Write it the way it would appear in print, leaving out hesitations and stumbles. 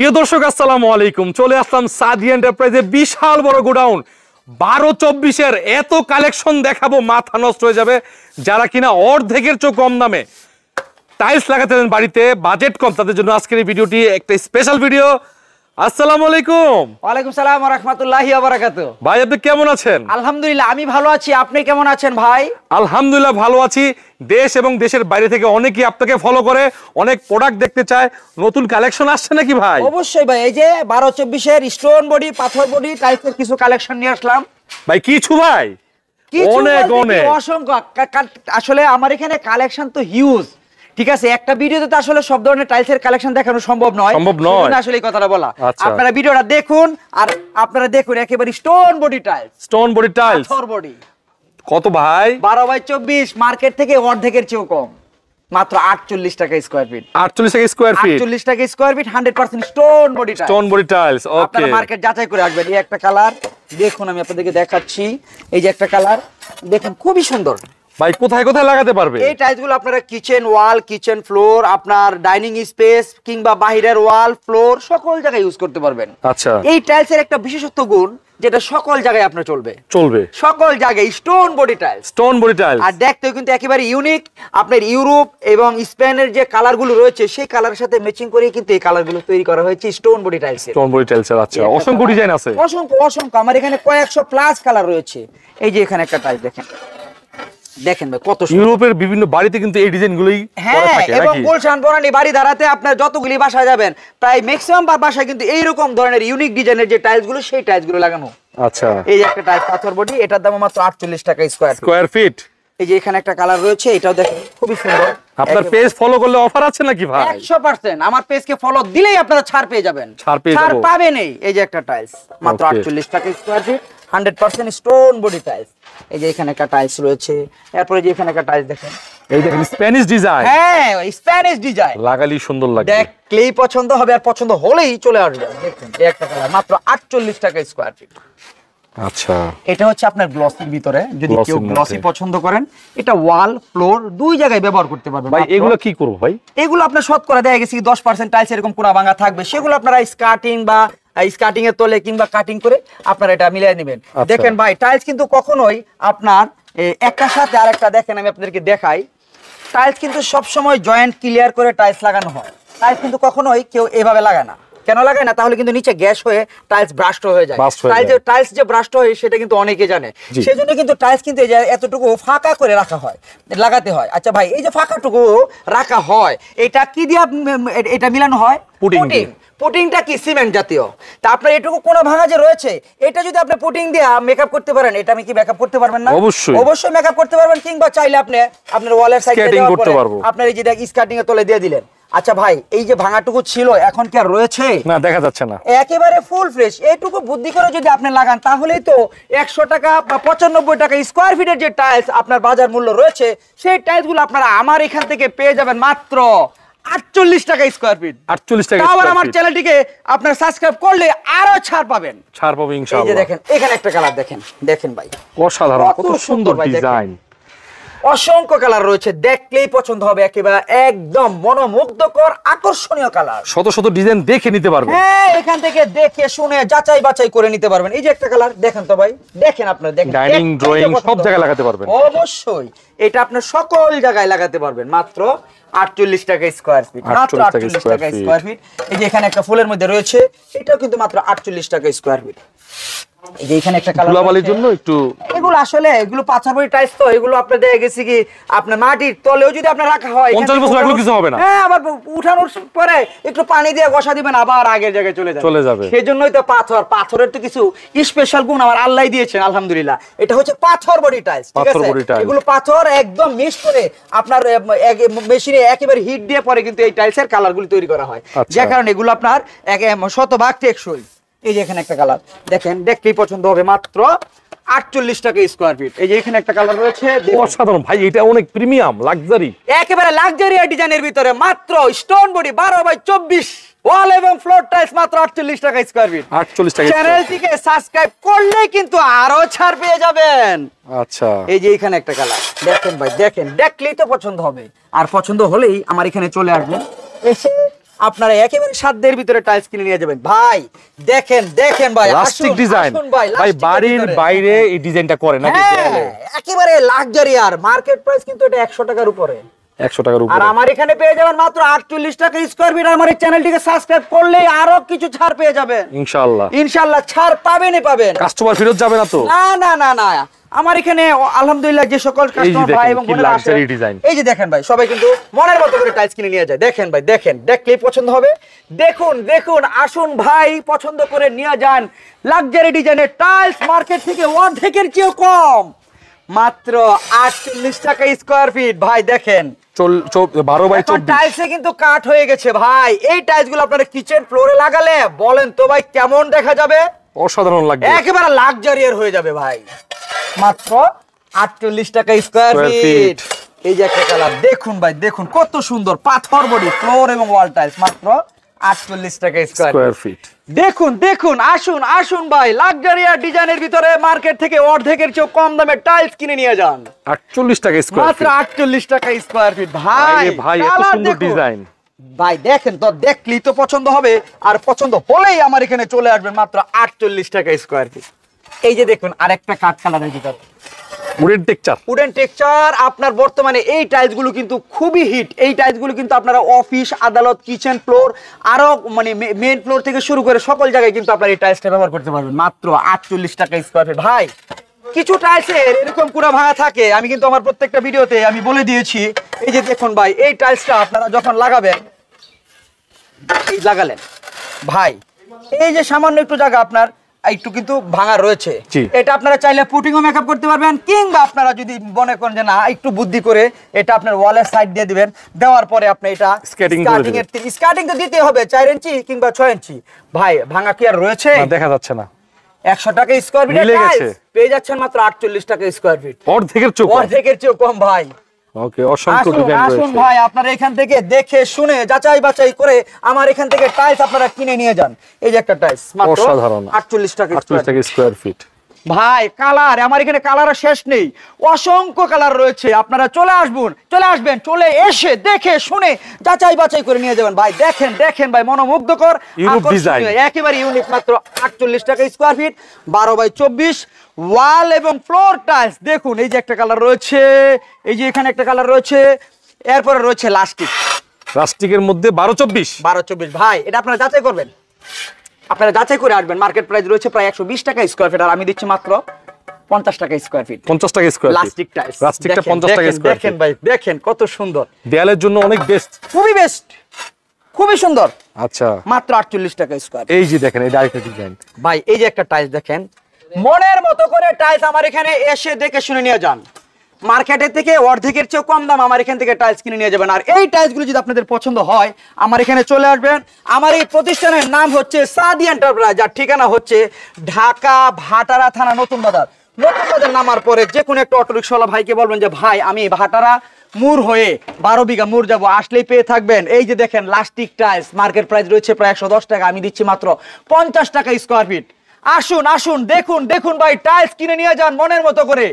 প্রিয় দর্শক আসসালামু আলাইকুম, চলে আসলাম সাদি এন্টারপ্রাইজে বিশাল বড় গোডাউন 12-24 এত কালেকশন দেখাবো মাথা নষ্ট হয়ে যাবে। যারা কিনা অর্ধেকের চেয়ে কম দামে টাইলস লাগাতে দেন বাড়িতে, বাজেট কম, তাদের জন্য আজকের এই ভিডিওটি একটা স্পেশাল ভিডিও। আসসালামু আলাইকুম। ওয়ালাইকুম সালাম ওয়া রাহমাতুল্লাহি ওয়া বারাকাতুহু। ভাই আপনি কেমন আছেন? আলহামদুলিল্লাহ আমি ভালো আছি, আপনি কেমন আছেন ভাই? আলহামদুলিল্লাহ ভালো আছি। দেশ এবং দেশের বাইরে থেকে অনেকেই আপনাকে ফলো করে, অনেক প্রোডাক্ট দেখতে চায়। নতুন কালেকশন আসছে নাকি ভাই? অবশ্যই ভাই, এই যে 12-24 স্টোন বডি, পাথর বডি টাইপের কিছু কালেকশন নিয়ে আসলাম ভাই কিছু ভাই অনেক অনেক অসংখ্য। আসলে আমার এখানে কালেকশন তো হিউজ, ঠিক আছে? একটা ভিডিওতে তো আসলে সব ধরনের টাইলসের কালেকশন দেখানো সম্ভব নয়। আসলে এই কথাটা বলা। আপনারা ভিডিওটা দেখুন, আর আপনারা দেখুন একেবারে stone body tiles. Stone body tiles পাথর বডি কত ভাই? 12/24, মার্কেট থেকে অর্ধেকের চেয়েও কম, মাত্র 48 টাকা স্কয়ার ফিট। 48 টাকা স্কয়ার ফিট, 48 টাকা square feet, 100% stone body tiles. Stone body tiles. Okay, আপনারা মার্কেট যাচাই করে রাখবেন। এই একটা কালার দেখুন, আমি আপনাদেরকে দেখাচ্ছি। এই যে একটা কালার দেখুন, খুবই সুন্দর ভাই। কোথায় কোথায় লাগাতে পারবে এই টাইলসগুলো? আপনারা কিচেন ওয়াল, কিচেন ফ্লোর, আপনার ডাইনিং স্পেস কিংবা বাহিরের ওয়াল, ফ্লোর সকল জায়গায় ইউজ করতে পারবেন। আচ্ছা, এই টাইলসের একটা বিশেষত্ব গুণ, যেটা সকল জায়গায় আপনার চলবে, সকল জায়গায় stone body tiles. Stone body tiles আর দেখতেও কিন্তু একেবারে ইউনিক। আপনার ইউরোপ এবং স্পেনের যে কালারগুলো রয়েছে সেই কালারের সাথে ম্যাচিং করে কিন্তু এই কালারগুলো তৈরি করা হয়েছে স্টোন বডি টাইলসের। স্টোন বডি টাইলসের। আচ্ছা, অসংখ্য ডিজাইন আছে, অসংখ্য। আমার এখানে কয়েকশো প্লাস কালার রয়েছে। এই যে এখানে একটা টাইলস দেখেন ভাই, কত ইউরোপের বিভিন্ন বাড়িতে কিন্তু এই ডিজাইনগুলোই করা থাকে। এবং গুলশান বনানী বাড়ি ধারাতে আপনার যতগুলি বাসায় যাবেন, প্রায় ম্যাক্সিমাম বাসায় কিন্তু এইরকম ধরনের ইউনিক ডিজাইনের যে টাইলসগুলো, সেই টাইলসগুলো লাগানো। আচ্ছা, এই যে একটা টাইলস পাথর বডি, এটার দাম মাত্র 48 টাকা স্কয়ার ফিট। এই যে এখানে একটা কালার রয়েছে, এটাও দেখেন খুবই সুন্দর। আপনার পেজ ফলো করলে অফার আছে নাকি ভাই? 100%। আমার পেজকে ফলো দিলেই আপনারা ছাড় পেয়ে যাবেন। ছাড় পাবেন। এই যে একটা টাইলস মাত্র 48 টাকা square feet, 100% stone body tiles. এই যে এখানে একটা টাইলস রয়েছে। এরপরে যে এখানে একটা টাইলস দেখেন, এই দেখেন স্প্যানিশ ডিজাইন। হ্যাঁ, স্প্যানিশ ডিজাইন। লাগালি সুন্দর লাগে, দেখলেই পছন্দ হবে, আর পছন্দ হলেই চলে আসবে। দেখুন এই একটা কালার মাত্র 48 টাকা স্কয়ার ফিট। আচ্ছা, এটা হচ্ছে আপনার গ্লসির ভিতরে, যদি কেউ গ্লসি পছন্দ করেন, এটা ওয়াল ফ্লোর দুই জায়গায় ব্যবহার করতে পারবেন। ভাই এগুলো কি করব ভাই? এগুলো আপনার শতকরা দেখা গেছে 10% টাইলস এরকম কোনা ভাঙা থাকবে, সেগুলো আপনারা স্কার্টিং বা স্কার্টিং এর তলে কিংবা কাটিং করে আপনারা এটা মিলিয়ে নেবেন। দেখেন ভাই, টাইলস কিন্তু কখনোই আপনার একটার সাথে আরেকটা, দেখেন আমি আপনাদেরকে দেখাই, টাইলস কিন্তু সব সময় জয়েন্ট ক্লিয়ার করে টাইলস লাগানো হয়। টাইলস কিন্তু কখনোই কেউ এভাবে লাগায় না। কেন লাগায় না? তাহলে কিন্তু নিচে গ্যাস হয়ে টাইলস ব্রাস্ট হয়ে যায়। টাইলস যে ব্রাস্ট হয় সেটা কিন্তু অনেকে জানে, সেজন্য কিন্তু টাইলস কিন্তু এতটুকু ফাঁকা করে রাখা হয়, লাগাতে হয়। আচ্ছা ভাই, এই যে ফাঁকাটুকু রাখা হয়, এটা কি দিয়ে এটা মিলানো হয়? পুটিংটা কি সিমেন্ট জাতীয়। তা আপনার এটুকু কোনো ভাঙা যে রয়েছে, এটা যদি আপনি পুটিং দিয়ে মেকআপ করতে পারেন, এটা আমি কি মেকআপ করতে পারবেন না? অবশ্যই মেকআপ করতে পারবেন। কিংবা চাইলে আপনি আপনার ওয়ালের সাইডে আপনার এই যে স্কার্টিং এর তলে দিয়ে দিলেন। আচ্ছা ভাই, এই যে ভাঙাটুকু ছিল এখন কি আর রয়েছে? না, দেখা যাচ্ছে না, একেবারে ফুল ফ্রেশ। এইটুকু বুদ্ধি করে যদি আপনি লাগান, তাহলেই তো 100 টাকা বা 95 টাকা স্কয়ার ফিটের যে টাইলস আপনার বাজার মূল্য রয়েছে, সেই টাইলসগুলো আপনারা আমার এখান থেকে পেয়ে যাবেন মাত্র 48 টাকা স্কয়ার ফিট। 48 টাকা। আবার আমার চ্যানেলটিকে আপনারা সাবস্ক্রাইব করলে আরো ছাড় পাবেন ইনশাআল্লাহ। এই যে দেখেন, এখানে একটা কালার দেখেন ভাই, অসাধারণ, কত সুন্দর ডিজাইন। অসংখ্য কালার রয়েছে, দেখলেই পছন্দ হবে। একেবারে একদম মনোমুগ্ধকর আকর্ষণীয় কালার, শত শত ডিজাইন দেখে নিতে পারবেন। হ্যাঁ, এখান থেকে দেখে শুনে যাচাই বাছাই করে নিতে পারবেন। এই যে একটা কালার দেখেন তো ভাই, দেখেন আপনারা, দেখেন ডাইনিং ড্রয়িং সব জায়গায় লাগাতে পারবেন। অবশ্যই এটা আপনার সকল জায়গায় লাগাতে পারবেন মাত্র 48 টাকা স্কয়ার ফিট। মাত্র 48 টাকা স্কয়ার ফিট। এই যে এখানে একটা ফুলের মধ্যে রয়েছে, এটাও কিন্তু মাত্র 48 টাকা স্কয়ার ফিট। এই যে এখানে একটা কালার ধুলাবালির জন্য একটু, এগুলো আসলে এগুলো পাথর বডি টাইলস, তো এগুলো আপনি দেখে গেছি কি আপনার মাটির তলেও যদি আপনি রাখা হয় 50 বছর রাখলেও কিছু হবে না। হ্যাঁ, আবার উঠানোর পরে একটু পানি দিয়ে ঘষা দিবেন, আবার আগের জায়গায় চলে যাবে। সেজন্যই তো পাথরের তো কিছু স্পেশাল গুণ আমার আল্লাহই দিয়েছেন, আলহামদুলিল্লাহ। এটা হচ্ছে পাথর বডি টাইলস, ঠিক আছে? এগুলো পাথর একদম মিক্স করে আপনার মেশিনে একেবারে হিট দিয়ে পরে কিন্তু এই টাইলসের কালারগুলো তৈরি করা হয়, যে কারণে এগুলো আপনার 100% টেকসই। এই যে এখানে একটা কালার দেখেন, দেখলেই পছন্দ হবে, মাত্র 48 টাকা স্কয়ার ফিট। এই যে এখানে একটা কালার রয়েছে, অসাধারণ ভাই, এটা অনেক প্রিমিয়াম লাক্সারি, একেবারে লাক্সারি ডিজাইনের ভিতরে মাত্র স্টোন বডি 12/24 ওয়াল এবং ফ্লোর টাইলস, মাত্র 48 টাকা স্কয়ার ফিট। 48 টাকা। চ্যানেলটিকে সাবস্ক্রাইব করলেই কিন্তু আরো ছাড় পেয়ে যাবেন। আচ্ছা, এই যে এখানে একটা কালার দেখেন ভাই, দেখেন দেখলেই তো পছন্দ হবে, আর পছন্দ হলেই আমার এখানে চলে আসবেন, এসে আপনারা একেবারে সাধ্যের ভিতরে টাইলস কিনে নিয়ে যাবেন। ভাই দেখেন দেখেন ভাই, রাস্টিক ডিজাইন ভাই, লাস্টিকের বাড়ির ভিতরে। বাইরে এই ডিজাইনটা করে নাকি দেয়ালে? একেবারে লাক্সারি, আর মার্কেট প্রাইস কিন্তু এটা 100 টাকার উপরে। 100 টাকার আর উপরে। আমার এখানে পেয়ে যাবেন মাত্র 48 টাকা স্কয়ার ফিট। আমার এই চ্যানেলটিকে সাবস্ক্রাইব করলেই আরো কিছু ছাড় পেয়ে যাবেন ইনশাআল্লাহ। ইনশাআল্লাহ ছাড় পাবেনই পাবেন। কাস্টমার ফেরত যাবে না তো? না না না না, আমার এখানে আলহামদুলিল্লাহ যে সকল কাস্টমার দেখেন, ভাই এবং কি বোনেরা আসে, luxury design। এই যে দেখেন ভাই, সবাই কিন্তু মনের মতো করে টাইলস কিনে নিয়ে যায়। দেখেন ভাই, দেখেন, দেখলেই পছন্দ হবে। দেখুন দেখুন, আসুন ভাই, পছন্দ করে নিয়ে যান। লাক্সারি ডিজাইনের টাইলস মার্কেট থেকে অর্ধেকের চেয়েও কম, মাত্র 48 টাকা স্কয়ার ফিট। ভাই দেখেন 12 বাই 24। টাইলসে কিন্তু কাট হয়ে গেছে ভাই। এই টাইলস গুলো আপনারা কিচেন ফ্লোরে লাগালে বলেন তো ভাই কেমন দেখা যাবে? অসাধারণ লাগবে, একেবারে লাক্সারিয়ার হয়ে যাবে ভাই। মাত্র 48 টাকা স্কয়ার Square ফিট। feet। এই যে একটা কালার দেখুন ভাই, দেখুন কত সুন্দর পাথর বডি ফ্লোর এবং ওয়াল টাইলস, মাত্র 48 টাকা স্কয়ার ফিট। দেখুন দেখুন, আসুন আসুন ভাই, লাক্সারিয়ার ডিজাইনের ভিতরে মার্কেট থেকে অর্ধেকের চেয়ে কম দামে টাইলস কিনে নিয়ে যান। 48 টাকা স্কয়ার মাত্র ফিট। 48 টাকা স্কয়ার ফিট। ভাই ভাই এত কালার সুন্দর দেখুন। ডিজাইন। ভাই দেখেন তো, দেখলেই তো পছন্দ হবে, আর পছন্দ হলেই আমার এখানে চলে আসবেন মাত্র 48 টাকা স্কয়ার ফিট। এই যে দেখুন আরেকটা কাঠ কালারের ভিতর উডেন টেক্সচার। Wooden texture. আপনার বর্তমানে এই টাইলস গুলো কিন্তু খুবই হিট। এই টাইলস গুলো কিন্তু আপনারা অফিস, আদালত, কিচেন ফ্লোর, আরো মানে মেইন ফ্লোর থেকে শুরু করে সকল জায়গায় কিন্তু আপনারা এই টাইলসটা ব্যবহার করতে পারবেন মাত্র 48 টাকা স্কয়ার ফিট। ভাই কিছু টাইলসের এরকম পুরা ভাঙা থাকে, আমি কিন্তু আমার প্রত্যেকটা ভিডিওতে আমি বলে দিয়েছি। এই যে দেখুন ভাই, এই টাইলসটা আপনারা যখন লাগাবেন, এই লাগালেন ভাই, এই যে সামান্য একটু জায়গা আপনার একটু কিন্তু ভাঙা রয়েছে, জি। এটা আপনারা চাইলে পুটিংও মেকআপ করতে পারবেন, কিংবা আপনারা যদি মনে করেন যে না একটু বুদ্ধি করে এটা আপনার ওয়ালের সাইড দিয়ে দিবেন, দেওয়ার পরে আপনি এটা Skirting করে দিবেন। স্কার্টিং তো দিতে হবে 4 ইঞ্চি কিংবা 6 ইঞ্চি। ভাই ভাঙা কি আর রয়েছে? না, দেখা যাচ্ছে না। 100 টাকা স্কয়ার ফিট মিলে গেছে। পেয়ে যাচ্ছেন মাত্র 48 টাকা স্কয়ার ফিট। অর্ধেকের চোখ। অর্ধেকের চেয়েও কম ভাই। ওকে, অসংখ্য আসুন ডিজাইন আসুন রয়েছে। ভাই, আপনারা এখান থেকে দেখে শুনে যাচাই বাছাই করে আমার এখান থেকে টাইলস আপনারা কিনে নিয়ে যান। এই যে একটা টাইলস মাত্র অসাধারণ। 48 টাকা 48 টাকা স্কয়ার ফিট। ভাই কালার, আমার এখানে কালারের শেষ নেই, অসংখ্য কালার রয়েছে। আপনারা চলে আসবেন, চলে এসে দেখে শুনে যাচাই বাছাই করে নিয়ে যাবেন। ভাই দেখেন দেখেন ভাই, মনোমুগ্ধকর ইউনিক ডিজাইন। একেবারে ইউনিক, মাত্র 48 টাকা স্কয়ার ফিট, 12 বাই 24 ওয়াল এবং ফ্লোর টাইলস। দেখুন এই যে একটা কালার রয়েছে, এই যে এখানে একটা কালার রয়েছে, এরপরে রয়েছে লাস্টিক। রাস্টিকের মধ্যে 12-24। 12-24 ভাই, এটা আপনারা যাচাই করবেন, আপনারা যাচাই করে আসবেন। মার্কেট প্রাইস রয়েছে প্রায় 120 টাকা স্কয়ার ফিট, আর আমি দিচ্ছি মাত্র 50 টাকা স্কয়ার ফিট। 50 টাকা স্কয়ার ফিট। লাস্টিক টাইলস, রাস্টিকটা 50 টাকা স্কয়ার ফিট। দেখেন ভাই, দেখেন কত সুন্দর, দেয়ালের জন্য অনেক বেস্ট। খুবই বেস্ট, খুবই সুন্দর, আচ্ছা, মাত্র 48 টাকা স্কয়ার। এই যে দেখেন, এই আরেকটা ডিজাইন। ভাই এই যে একটা টাইলস দেখেন, মনের মতো করে টাইলস আমার এখানে এসে দেখে শুনে নিয়ে যান। মার্কেটের থেকে অর্ধেকের চেয়ে কম দাম আমার এখান থেকে টাইলস কিনে নিয়ে যাবেন। আর এই টাইলসগুলো যদি আপনাদের পছন্দ হয়, আমার এখানে চলে আসবেন। আমার এই প্রতিষ্ঠানের নাম হচ্ছে সাদি এন্টারপ্রাইজ, আর ঠিকানা হচ্ছে ঢাকা ভাটারা থানা নতুন বাজার। নতুন বাজার নামার পরে যে কোনো একটা অটোরিক্সাওয়ালা ভাইকে বলবেন যে ভাই আমি ভাটারা মুর হয়ে 12 বিঘা মুর যাবো, আসলেই পেয়ে থাকবেন। এই যে দেখেন লাস্টিক টাইলস, মার্কেট প্রাইস রয়েছে প্রায় 110 টাকা, আমি দিচ্ছি মাত্র 50 টাকা স্কয়ার ফিট। আসুন আসুন, দেখুন দেখুন ভাই, টাইলস কিনে নিয়ে যান মনের মতো করে।